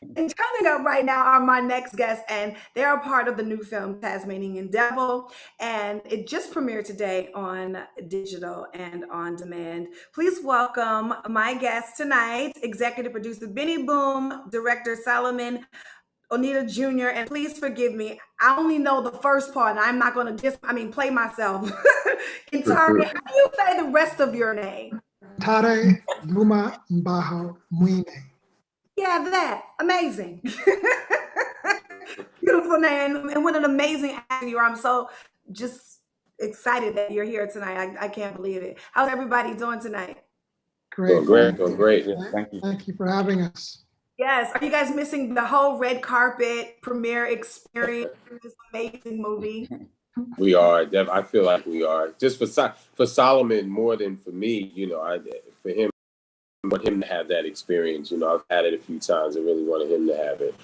And coming up right now are my next guests, and they're a part of the new film Tasmanian Devil, and it just premiered today on digital and on demand. Please welcome my guest tonight, executive producer Benny Boom, director Solomon Onita Jr., and please forgive me, I only know the first part, and I'm not going to play myself. Ntare, how do you say the rest of your name? Ntare, Guma, Mbaho, Mwine. Yeah, that. Amazing. Beautiful name. And what an amazing actor you are. I'm so just excited that you're here tonight. I can't believe it. How's everybody doing tonight? Great. Doing great. Yeah, thank you. Thank you for having us. Yes. Are you guys missing the whole red carpet premiere experience? This amazing movie. We are. I feel like we are. Just for Solomon more than for me, for him, I want him to have that experience. I've had it a few times. I really wanted him to have it.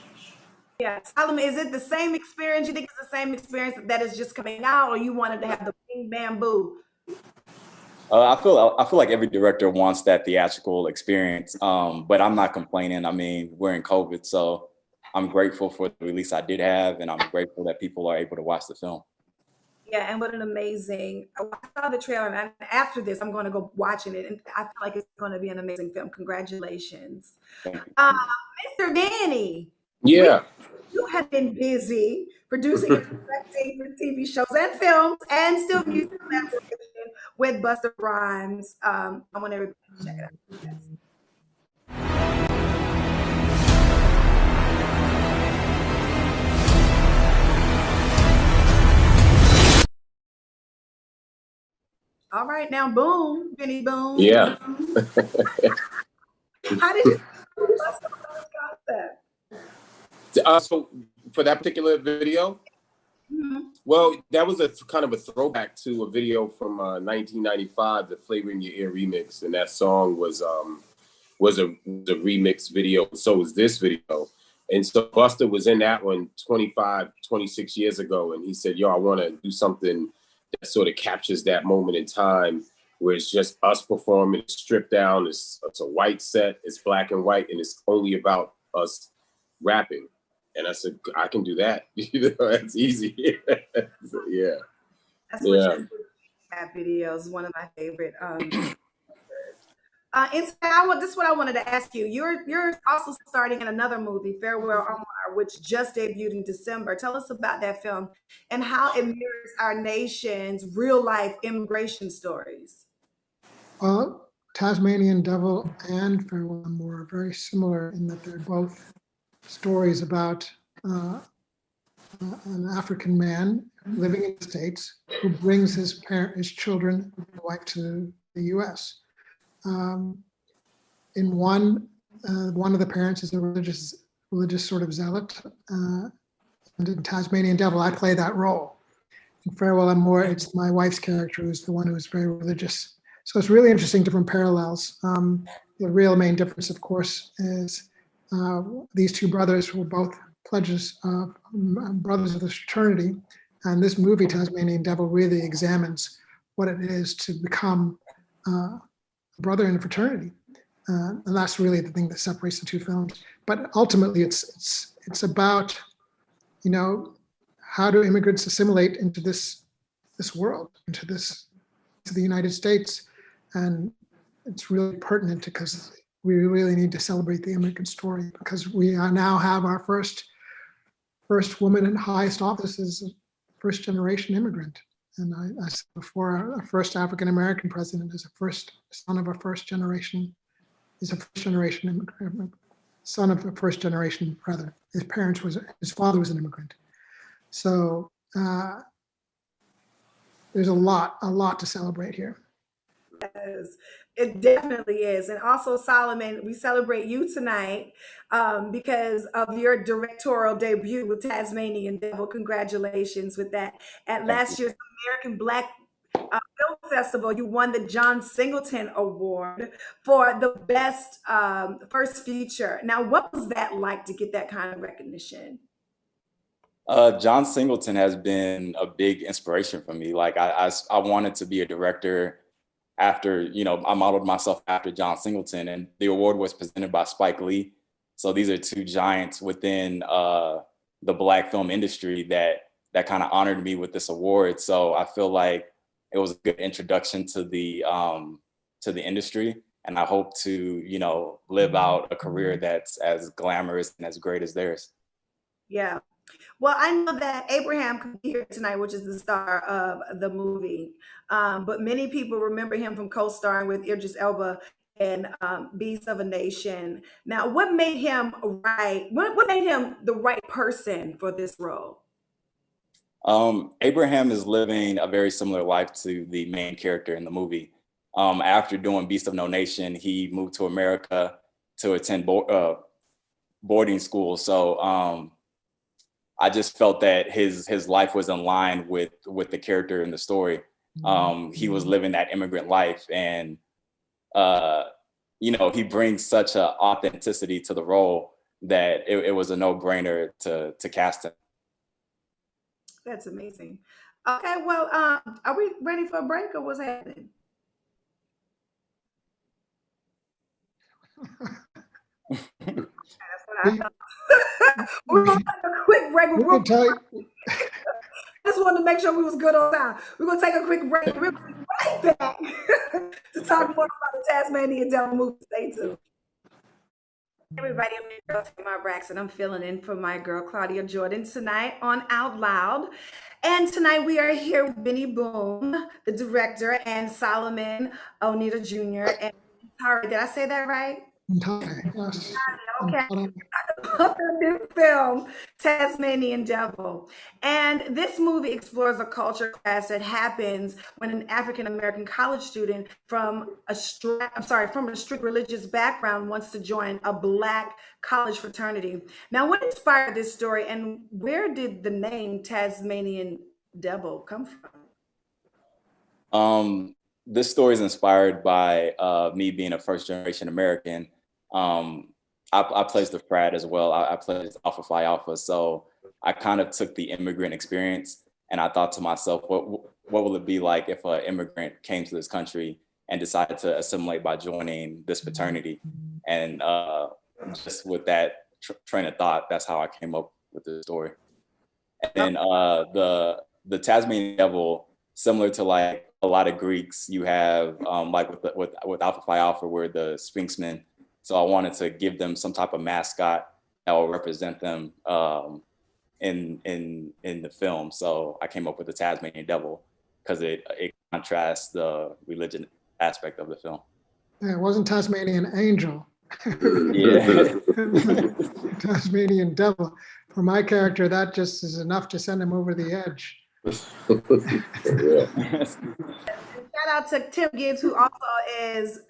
Yeah, Solomon, is it the same experience? You think it's the same experience that is just coming out, or you wanted to have the pink bamboo? I feel like every director wants that theatrical experience, but I'm not complaining. I mean, we're in COVID, so I'm grateful for the release I did have, and I'm grateful that people are able to watch the film. Yeah, and what an amazing! I saw the trailer, and after this, I'm going to go watching it, and I feel like it's going to be an amazing film. Congratulations, Mr. Danny. Yeah, you have been busy producing and directing for TV shows and films, and still music collaboration with Busta Rhymes. I want everybody to check it out. Yes. All right, now, boom, Benny Boom. Yeah. How did you Busta concept? So for that particular video, well, that was a kind of a throwback to a video from 1995, the "Flavor in Your Ear" remix, and that song was a remix video. So was this video, and so Busta was in that one 26 years ago, and he said, "Yo, I want to do something that sort of captures that moment in time where it's just us performing, it's stripped down, it's a white set, it's black and white, and it's only about us rapping." And I said, I can do that. That's easy. So, yeah. That's what that video is one of my favorite. This is what I wanted to ask you. You're also starting in another movie, Farewell Omar, which just debuted in December. Tell us about that film and how it mirrors our nation's real life immigration stories. Tasmanian Devil and Farewell Omar are very similar in that they're both stories about an African man living in the States who brings his children and wife to the U.S. In one of the parents is a religious sort of zealot, and in Tasmanian Devil, I play that role. In Farewell Omar, it's my wife's character who's the one who's very religious. So it's really interesting, different parallels. The real main difference, of course, is these two brothers were both pledges, brothers of the fraternity, and this movie, Tasmanian Devil, really examines what it is to become a brother in a fraternity, and that's really the thing that separates the two films. But ultimately, it's about, how do immigrants assimilate into this world, into the United States, and it's really pertinent because we really need to celebrate the immigrant story because we now have our first woman in highest office as a first generation immigrant. And I said before, our first African-American president is a son of a first generation immigrant, son of a first generation brother. His father was an immigrant. So there's a lot to celebrate here. Yes, it definitely is. And also, Solomon, we celebrate you tonight because of your directorial debut with Tasmanian Devil. Congratulations with that. At last year's American Black Film Festival, you won the John Singleton Award for the best first feature. Now, what was that like to get that kind of recognition? John Singleton has been a big inspiration for me. Like I wanted to be a director after, I modeled myself after John Singleton, and the award was presented by Spike Lee. So these are two giants within the Black film industry that kind of honored me with this award. So I feel like it was a good introduction to the industry. And I hope to, you know, live out a career that's as glamorous and as great as theirs. Yeah. Well, I know that Abraham could be here tonight, which is the star of the movie. But many people remember him from co-starring with Idris Elba in Beast of a Nation. Now, what made him right? What made him the right person for this role? Abraham is living a very similar life to the main character in the movie. After doing Beast of No Nation, he moved to America to attend boarding school. So I just felt that his life was in line with the character in the story. He was living that immigrant life, and you know, he brings such an authenticity to the role that it was a no-brainer to cast him. That's amazing. Okay, well, are we ready for a break or what's happening? That's what I thought. We're gonna take a quick break. I just wanted to make sure we was good on time. We're gonna take a quick break. We're gonna be right back to talk more about the Tasmanian Devil movie. Stay tuned. Everybody, I'm your girl Tamar Braxton. I'm filling in for my girl Claudia Jordan tonight on Out Loud. And tonight we are here with Benny Boom, the director, and Solomon Onita Jr. and Ntare. Did I say that right? Ntare, yes. Okay. This film, Tasmanian Devil. And this movie explores a culture clash that happens when an African-American college student from a strict religious background wants to join a Black college fraternity. Now, what inspired this story, and where did the name Tasmanian Devil come from? This story is inspired by me being a first-generation American. I placed the frat as well. I placed Alpha Phi Alpha. So I kind of took the immigrant experience, and I thought to myself, what will it be like if an immigrant came to this country and decided to assimilate by joining this fraternity? And just with that train of thought, that's how I came up with the story. And the Tasmanian Devil, similar to like a lot of Greeks, you have like with Alpha Phi Alpha, we're the Sphinxmen. So I wanted to give them some type of mascot that will represent them in the film. So I came up with the Tasmanian Devil because it contrasts the religion aspect of the film. Yeah, it wasn't Tasmanian Angel. Yeah. Tasmanian Devil. For my character, that just is enough to send him over the edge. Shout out to Tim Gibbs, who also is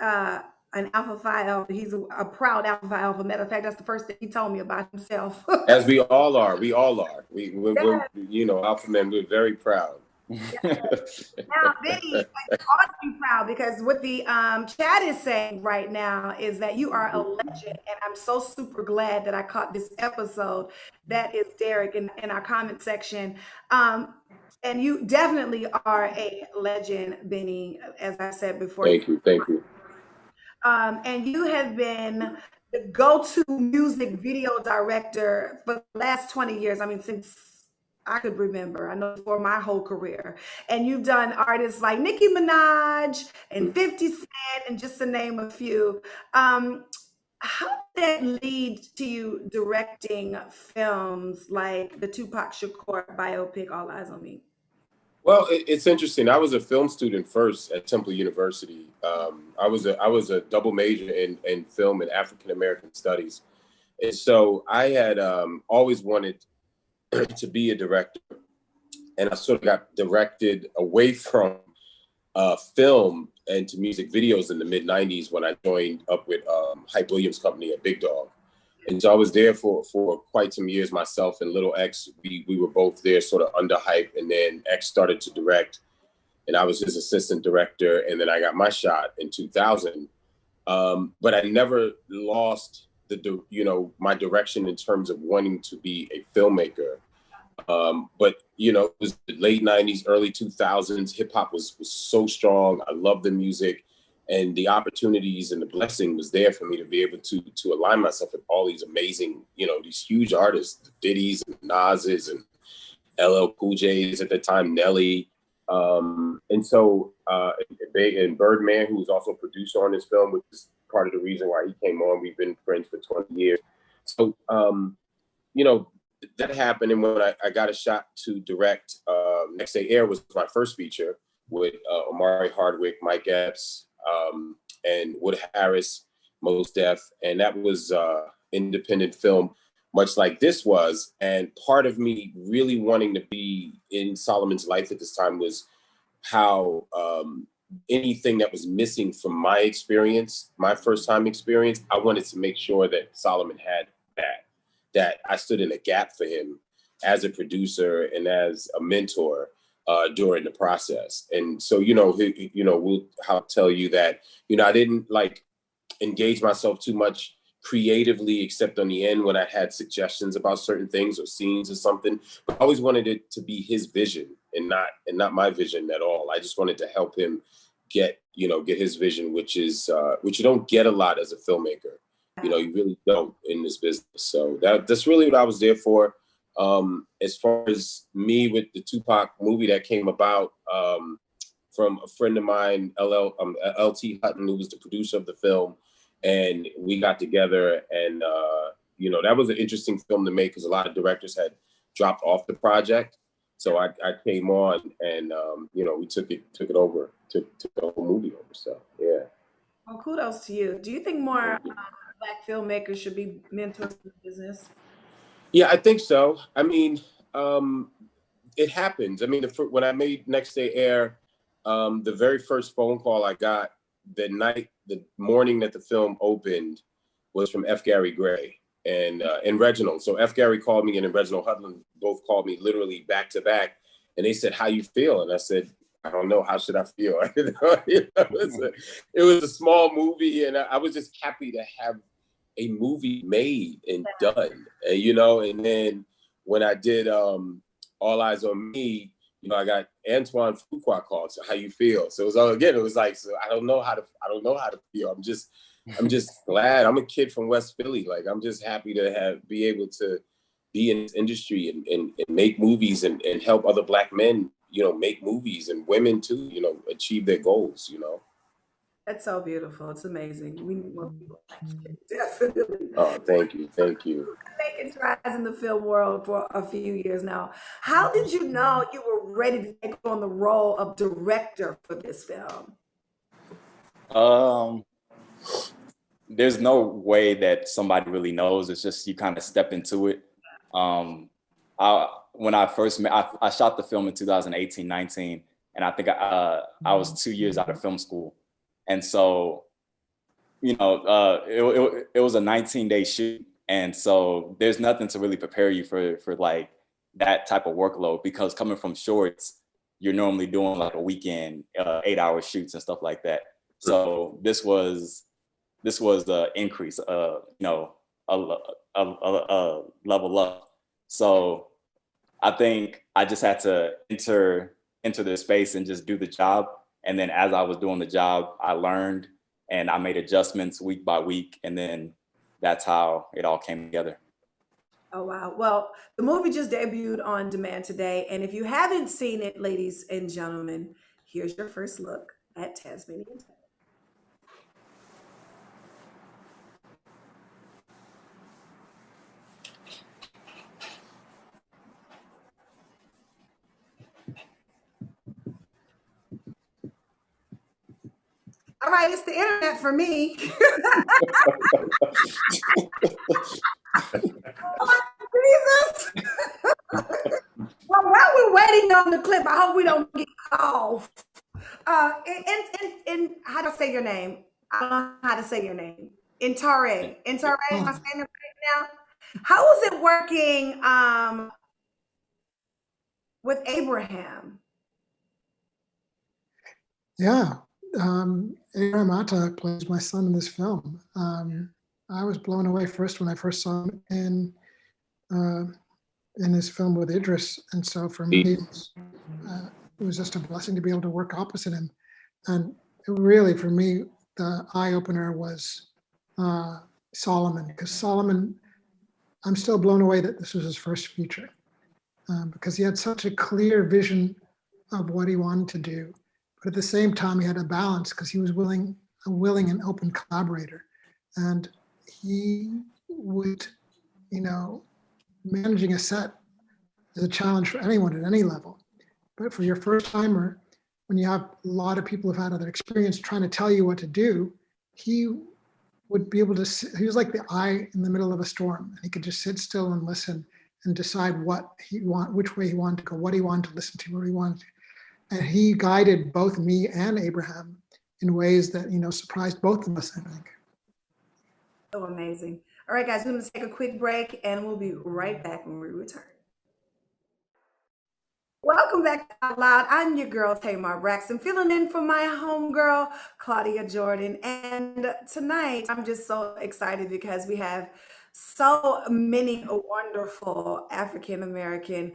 an Alpha Phi Alpha. He's a proud Alpha Phi Alpha. Matter of fact, that's the first thing he told me about himself. As we all are. We all are. We're you know, Alpha men, we're very proud. Now, Benny, you ought to be proud, because what the chat is saying right now is that you are a legend, and I'm so super glad that I caught this episode. That is Derek in our comment section. And you definitely are a legend, Benny, as I said before. Thank you. And you have been the go-to music video director for the last 20 years. I mean, since I could remember, I know, for my whole career. And you've done artists like Nicki Minaj and 50 Cent, and just to name a few. How did that lead to you directing films like the Tupac Shakur biopic, All Eyes on Me? Well, it's interesting. I was a film student first at Temple University. I was a double major in film and African American studies, and so I had always wanted to be a director, and I sort of got directed away from film and to music videos in the mid '90s when I joined up with Hype Williams' company at Big Dog. And so I was there for quite some years myself, and Little X, we were both there sort of under Hype, and then X started to direct, and I was his assistant director, and then I got my shot in 2000. But I never lost my direction in terms of wanting to be a filmmaker. But it was the late '90s, early 2000s. Hip hop was so strong. I loved the music, and the opportunities and the blessing was there for me to be able to align myself with all these amazing, you know, these huge artists, the Diddy's and Nas's and LL Cool J's at the time, Nelly. And so, and Birdman, who was also a producer on this film, which is part of the reason why he came on. We've been friends for 20 years. So, you know, that happened. And when I got a shot to direct, Next Day Air was my first feature with Omari Hardwick, Mike Epps, and Wood Harris, Mos Def. And that was independent film, much like this was. And part of me really wanting to be in Solomon's life at this time was how anything that was missing from my experience, my first time experience, I wanted to make sure that Solomon had that I stood in a gap for him as a producer and as a mentor during the process. And so, you know, I'll tell you that, you know, I didn't like engage myself too much creatively, except on the end when I had suggestions about certain things or scenes or something. But I always wanted it to be his vision and not my vision at all. I just wanted to help him get his vision, which you don't get a lot as a filmmaker. You know, you really don't in this business. So that's really what I was there for. As far as me with the Tupac movie that came about from a friend of mine, LT Hutton, who was the producer of the film, and we got together, and you know, that was an interesting film to make because a lot of directors had dropped off the project. So I came on, and you know, we took it over, took the whole movie over. So yeah. Well, kudos to you. Do you think more Black filmmakers should be mentors in the business? Yeah, I think so. I mean, it happens. I mean, when I made Next Day Air, the very first phone call I got the morning that the film opened was from F. Gary Gray and Reginald. So F. Gary called me, and Reginald Hudlin both called me literally back to back, and they said, "How you feel?" And I said, "I don't know. How should I feel?" It was a small movie, and I was just happy to have a movie made and done, you know. And then when I did All Eyes on Me, you know, I got Antoine Fuqua called. So how you feel? So it was like, so I don't know how to feel. I'm just glad. I'm a kid from West Philly. Like, I'm just happy to be able to be in this industry and make movies and help other Black men, you know, make movies, and women too, you know, achieve their goals, you know. That's so beautiful. It's amazing. We need more people like you. Definitely. Oh, thank you. Making strides in the film world for a few years now. How did you know you were ready to take on the role of director for this film? There's no way that somebody really knows. It's just you kind of step into it. When I first met, I shot the film in 2018, 19, and I think I was 2 years out of film school. And so, you know, it was a 19-day shoot. And so there's nothing to really prepare you for like that type of workload, because coming from shorts, you're normally doing like a weekend, 8-hour shoots and stuff like that. So this was the increase, you know, a level up. So I think I just had to enter the space and just do the job. And then as I was doing the job, I learned and I made adjustments week by week. And then that's how it all came together. Oh, wow. Well, the movie just debuted on demand today. And if you haven't seen it, ladies and gentlemen, here's your first look at Tasmanian Devil. All right, it's the internet for me. Oh, Jesus. Well, while we're waiting on the clip, I hope we don't get off. And how do I say your name? I don't know how to say your name. Ntare. Ntare, am I saying it right now? How is it working with Abraham? Yeah, Abraham Atta plays my son in this film. I was blown away first when I first saw him in this film with Idris, and so for me, it was just a blessing to be able to work opposite him. And really, for me, the eye opener was Solomon, because Solomon, I'm still blown away that this was his first feature, because he had such a clear vision of what he wanted to do, but at the same time he had a balance because he was a willing and open collaborator, and he would, managing a set is a challenge for anyone at any level, but for your first timer, when you have a lot of people who've had other experience trying to tell you what to do, he would be able to, he was like the eye in the middle of a storm, and he could just sit still and listen and decide which way he wanted to go, what he wanted to listen to, what he wanted to. And he guided both me and Abraham in ways that, surprised both of us, I think. So amazing. All right, guys, we're going to take a quick break and we'll be right back when we return. Welcome back to Out Loud. I'm your girl, Tamar Braxton, filling in for my homegirl, Claudia Jordan. And tonight, I'm just so excited because we have so many wonderful African-American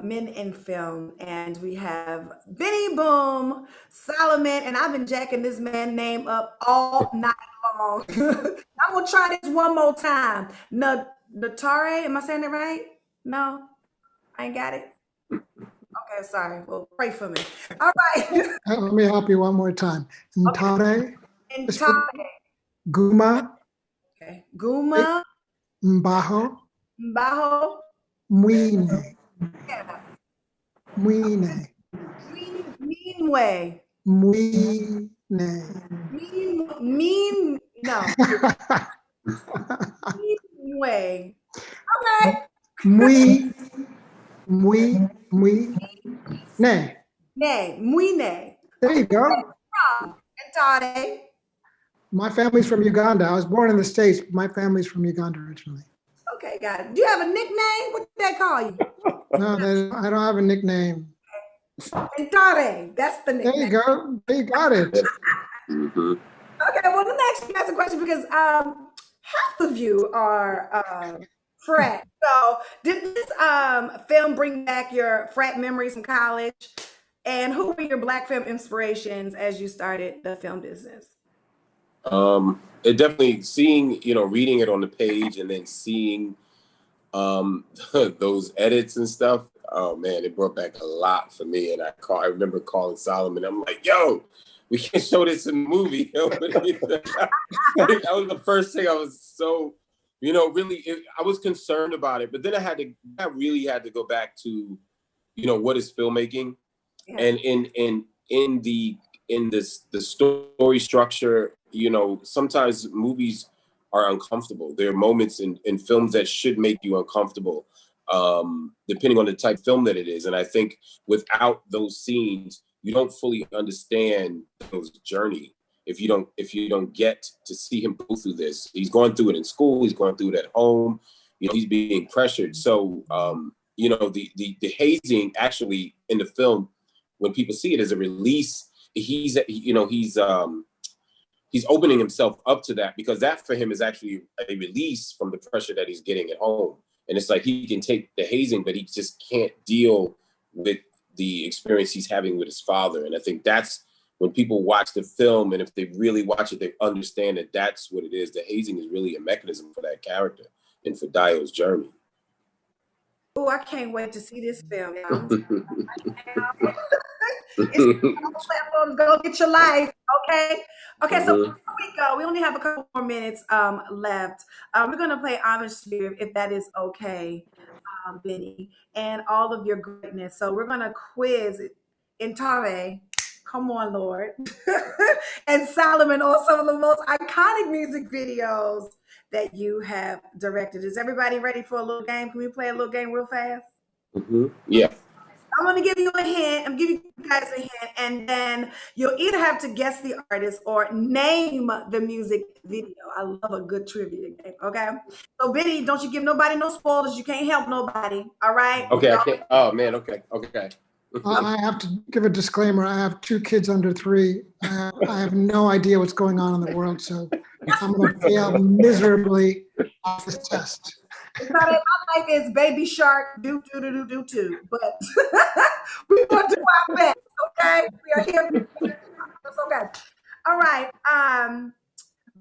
men in film. And we have Benny Boom, Solomon, and I've been jacking this man's name up all night long. I'm going to try this one more time. Ntare, am I saying it right? No, I ain't got it. Okay, sorry. Well, pray for me. All right. Let me help you one more time. Ntare. Okay. Ntare. Guma. Okay. Guma. Mbaho. Mbaho. Mwine. Yeah. Mwine. Meanway. Mwine. No. Meanway. Okay. Mwine. Mwine. There you go. Ntare. My family's from Uganda. I was born in the States, but my family's from Uganda originally. Okay, got it. Do you have a nickname? What did they call you? No, I don't have a nickname. Ntare. That's the nickname. There you go. You got it. Mm-hmm. Okay, well, let me ask you guys a question because half of you are frat. So did this film bring back your frat memories from college? And who were your Black film inspirations as you started the film business? It definitely seeing, reading it on the page and then seeing those edits and stuff. Oh man, it brought back a lot for me. And I remember calling Solomon. I'm like, yo, we can show this in the movie. That was the first thing I was so, really, I was concerned about it. But then I really had to go back to, what is filmmaking? Yeah. And in the story structure, sometimes movies are uncomfortable. There are moments in films that should make you uncomfortable, depending on the type of film that it is. And I think without those scenes, you don't fully understand those journey. If you don't get to see him go through this, he's going through it in school, he's going through it at home, he's being pressured. So, the hazing actually in the film, when people see it as a release, he's opening himself up to that, because that for him is actually a release from the pressure that he's getting at home. And it's like he can take the hazing, but he just can't deal with the experience he's having with his father. And I think that's when people watch the film, and if they really watch it, they understand that that's what it is. The hazing is really a mechanism for that character and for Dio's journey. Oh, I can't wait to see this film. Go get your life, okay? Okay, so before we go, we only have a couple more minutes left. We're going to play homage to you, if that is okay, Benny, and all of your greatness. So we're going to quiz Ntare, come on, Lord, and Solomon on some of the most iconic music videos that you have directed. Is everybody ready for a little game? Can we play a little game real fast? Yeah. I'm going to give you a hint. I'm giving you guys a hint, and then you'll either have to guess the artist or name the music video. I love a good trivia game, okay? So, Benny, don't you give nobody no spoilers. You can't help nobody, all right? Okay, I can't. Oh, man, okay. I have to give a disclaimer. I have 2 kids under 3. I have no idea what's going on in the world, so I'm going to fail miserably off this test. My life is baby shark, do, but we want to do our best, okay? We are here. That's okay. All right.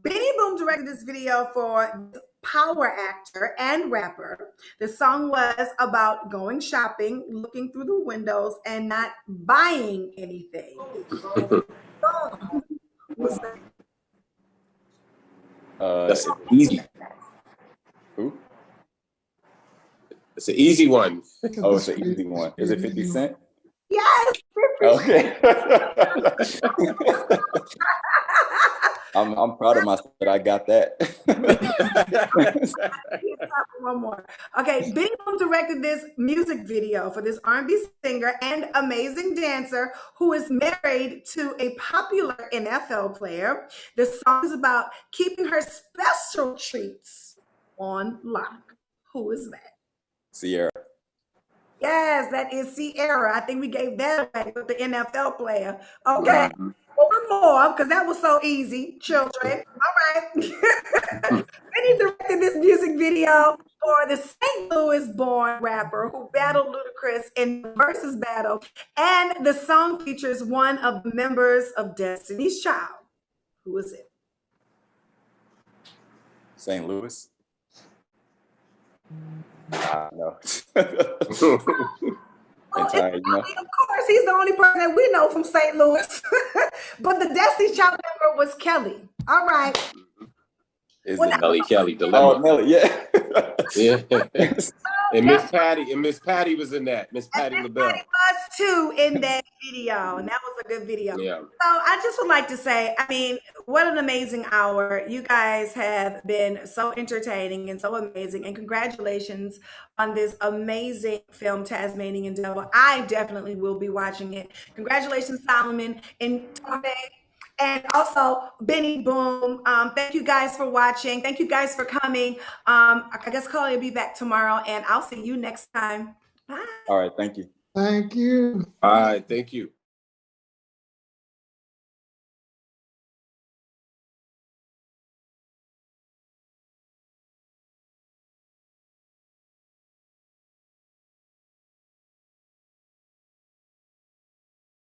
Benny Boom directed this video for power actor and rapper. The song was about going shopping, looking through the windows, and not buying anything. That's easy. Who? It's an easy one. Oh, it's an easy one. Is it 50 Cent? Yes. Okay. I'm proud of myself that I got that. One more. Okay, Benny Boom directed this music video for this R&B singer and amazing dancer who is married to a popular NFL player. The song is about keeping her special treats on lock. Who is that? Sierra. Yes, that is Sierra. I think we gave that away with the NFL player. Okay. One more, because that was so easy, children. All right. Benny directed this music video for the St. Louis-born rapper who battled Ludacris in the Versus battle. And the song features one of the members of Destiny's Child. Who is it? St. Louis. No. Ntare, you know? Of course, he's the only person that we know from St. Louis. But the Destiny's Child member was Kelly. All right. Is it Kelly Dilemma? Oh, Nelly, yeah. Yeah. And Miss Patty was in that. Miss Patty LaBelle. Patty was too in that video, and that was a good video. Yeah. So I just would like to say, I mean, what an amazing hour. You guys have been so entertaining and so amazing, and congratulations on this amazing film, Tasmanian Devil. I definitely will be watching it. Congratulations, Solomon and Ntare. And also, Benny Boom, thank you guys for watching. Thank you guys for coming. I guess Claudia will be back tomorrow, and I'll see you next time. Bye. All right, thank you. Thank you. All right, thank you.